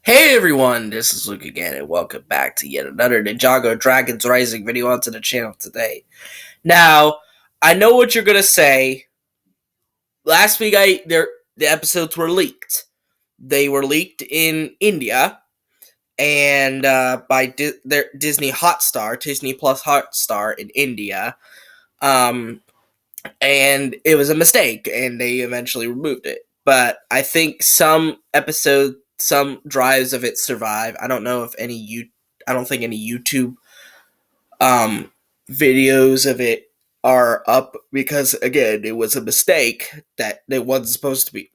Hey everyone, this is Luke again, and welcome back to yet another Ninjago Dragons Rising video onto the channel today. Now, I know what you're gonna say. Last week, the episodes were leaked. They were leaked in India, and by Disney Hotstar, Disney Plus Hotstar in India. Um, and it was a mistake, and they eventually removed it. But I think some drives of it survive. I don't know if I don't think any YouTube um videos of it are up because again, it was a mistake that it wasn't supposed to be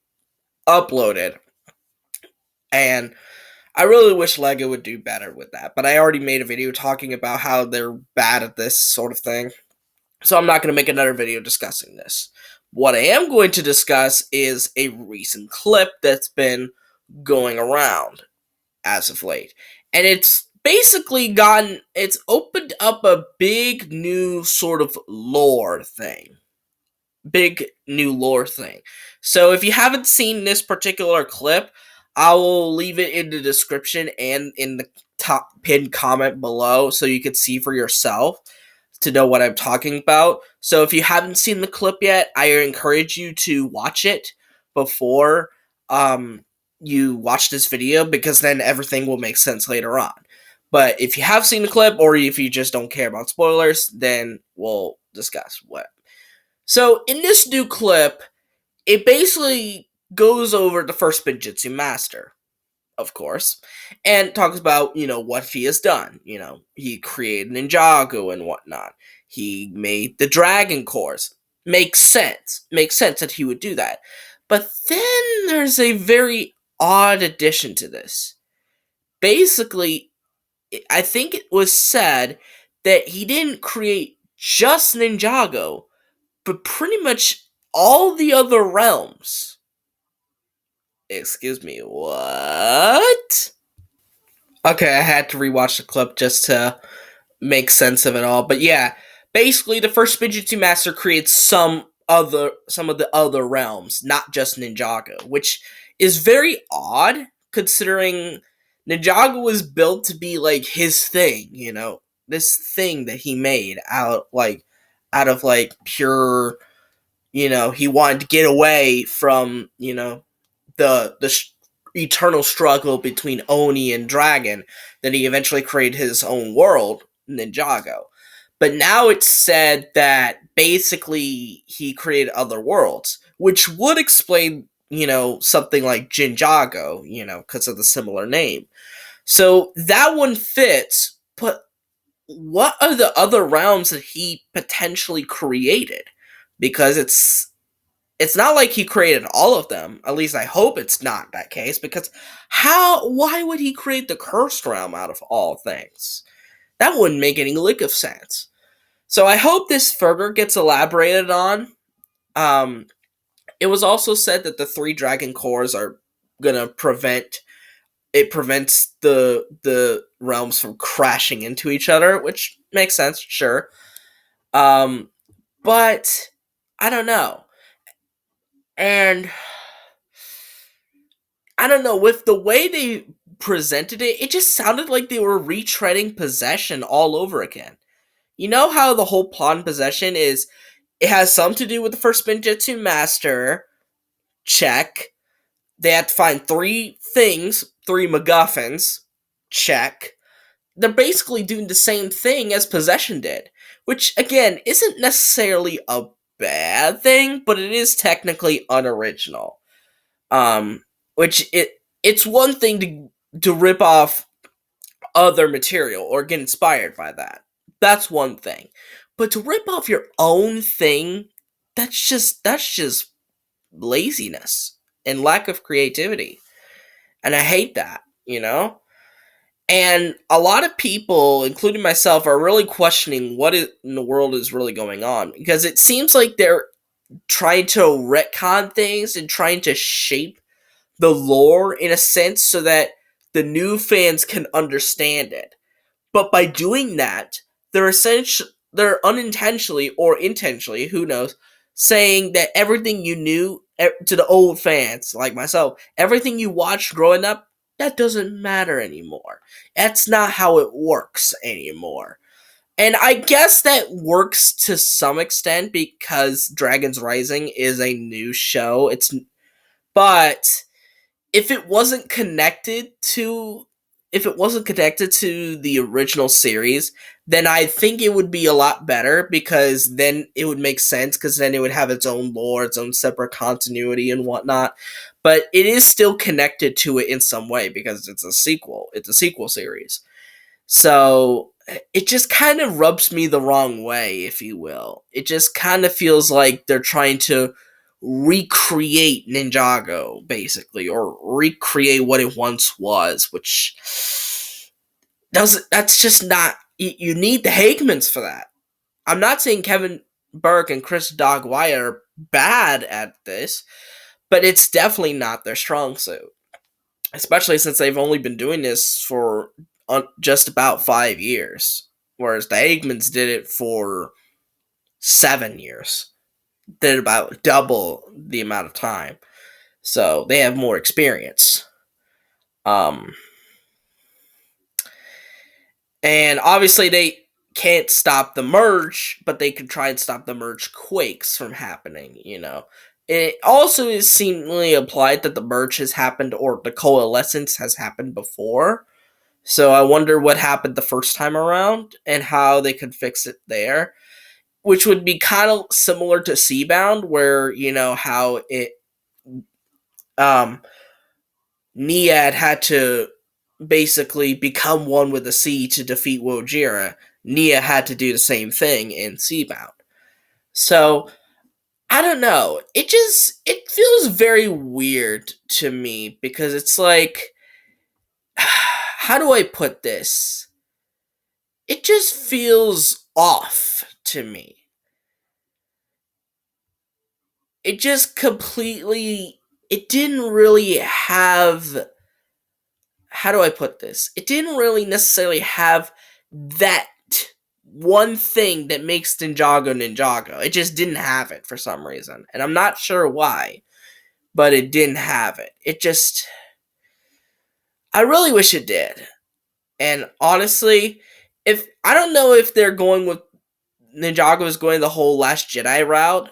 uploaded. And I really wish Lego would do better with that. But I already made a video talking about how they're bad at this sort of thing. So I'm not going to make another video discussing this. What I am going to discuss is a recent clip that's been going around as of late. And it's opened up a big new sort of lore thing. Big new lore thing. So if you haven't seen this particular clip, I will leave it in the description and in the top pinned comment below so you can see for yourself to know what I'm talking about. So if you haven't seen the clip yet, I encourage you to watch it before you watch this video because then everything will make sense later on. But if you have seen the clip or if you just don't care about spoilers, then we'll discuss what. So in this new clip, it basically goes over the first Spinjitzu master, of course, and talks about, what he has done. He created Ninjago and whatnot. He made the Dragon Cores. Makes sense. Makes sense that he would do that. But then there's a very odd addition to this. Basically, I think it was said that he didn't create just Ninjago, but pretty much all the other realms. Excuse me, what? Okay, I had to rewatch the clip just to make sense of it all. But yeah, basically the first Spinjitzu Master creates some of the other realms, not just Ninjago, which is very odd considering Ninjago was built to be like his thing, this thing that he made out of pure, he wanted to get away from, the eternal struggle between Oni and Dragon, that he eventually created his own world, Ninjago. But now it's said that basically he created other worlds, which would explain, something like Jinjago, because of the similar name. So that one fits, but what are the other realms that he potentially created? Because it's not like he created all of them. At least I hope it's not that case, because why would he create the cursed realm out of all things? That wouldn't make any lick of sense. So I hope this further gets elaborated on. It was also said that the 3 dragon cores are gonna prevents the realms from crashing into each other, which makes sense, sure. But I don't know. And I don't know, with the way they presented it, it just sounded like they were retreading possession all over again. You know how the whole plot in possession is, it has something to do with the first Spinjitzu master, check. They have to find 3 things, 3 MacGuffins, check. They're basically doing the same thing as possession did, which again isn't necessarily a bad thing, but it is technically unoriginal. Which it's one thing to rip off other material or get inspired by that. That's one thing. But to rip off your own thing, that's just laziness and lack of creativity. And I hate that, And a lot of people, including myself, are really questioning what in the world is really going on, because it seems like they're trying to retcon things and trying to shape the lore in a sense so that the new fans can understand it. But by doing that, they're unintentionally or intentionally, who knows, saying that everything you knew to the old fans like myself, everything you watched growing up, that doesn't matter anymore. That's not how it works anymore. And I guess that works to some extent because Dragon's Rising is a new show. But if it wasn't connected to the original series, then I think it would be a lot better because then it would make sense because then it would have its own lore, its own separate continuity and whatnot. But it is still connected to it in some way because it's a sequel. It's a sequel series. So it just kind of rubs me the wrong way, if you will. It just kind of feels like they're trying to recreate Ninjago, basically, or recreate what it once was, which that's just not. You need the Hagemans for that. I'm not saying Kevin Burke and Chris Dog Wyatt are bad at this, but it's definitely not their strong suit. Especially since they've only been doing this for just about 5 years, whereas the Hagemans did it for 7 years. Did about double the amount of time, so they have more experience. And obviously they can't stop the merge, but they can try and stop the merge quakes from happening. It also is seemingly implied that the merge has happened or the coalescence has happened before. So I wonder what happened the first time around and how they could fix it there, which would be kind of similar to Seabound, where how it Niad had to basically become one with the sea to defeat Wojira. Nia had to do the same thing in Seabound. So I don't know. It feels very weird to me because it's like, how do I put this? It just feels off to me. It just completely. It didn't really have. How do I put this? It didn't really necessarily have that one thing that makes Ninjago Ninjago. It just didn't have it for some reason. And I'm not sure why, but it didn't have it. It just. I really wish it did. And honestly, if I don't know if they're going with Ninjago is going the whole Last Jedi route,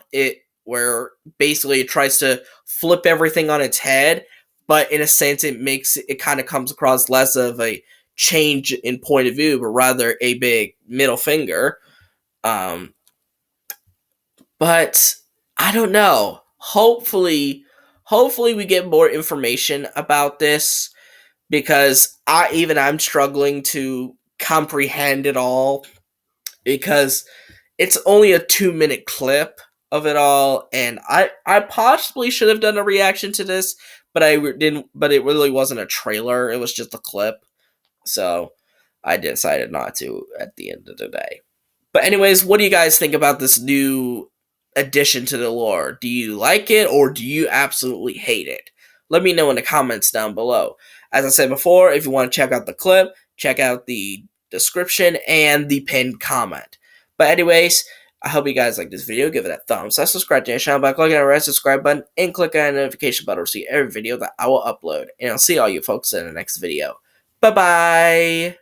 where basically it tries to flip everything on its head, but in a sense it kind of comes across less of a change in point of view, but rather a big middle finger. But I don't know. Hopefully we get more information about this because I'm struggling to comprehend it all because it's only a 2-minute clip of it all, and I possibly should have done a reaction to this, but I didn't. But it really wasn't a trailer; it was just a clip, so I decided not to at the end of the day. But anyways, what do you guys think about this new addition to the lore? Do you like it or do you absolutely hate it? Let me know in the comments down below. As I said before, if you want to check out the clip, check out the description and the pinned comment. But anyways, I hope you guys like this video. Give it a thumbs up, subscribe to the channel by clicking on the red subscribe button, and click on the notification button to see every video that I will upload. And I'll see all you folks in the next video. Bye-bye!